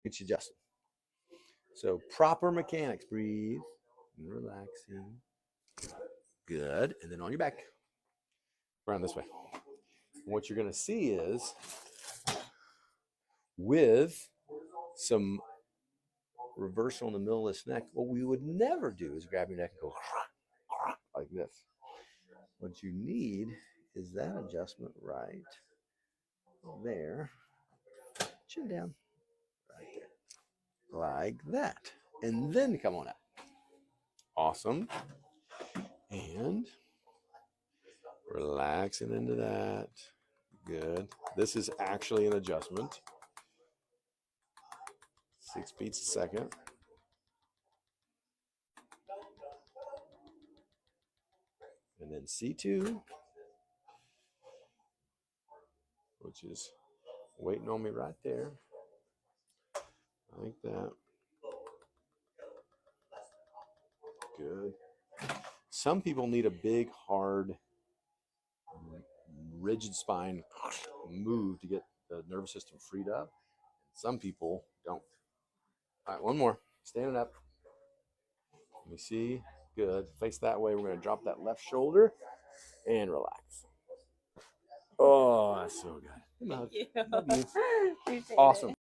Get you adjusted. So proper mechanics. Breathe and relaxing. Good. And then on your back. Around this way. And what you're going to see is with some reversal in the middle of this neck, what we would never do is grab your neck and go like this. What you need is that adjustment right there. Chin down. Right there. Like that. And then come on up. Awesome. And relaxing into that. Good. This is actually an adjustment. 6 beats a second. And then C2, which is waiting on me right there. Like that. Good. Some people need a big, hard, rigid spine move to get the nervous system freed up. Some people don't. All right, one more. Standing up. Let me see. Good. Face that way. We're going to drop that left shoulder and relax. Oh, that's so good. Thank you. Awesome.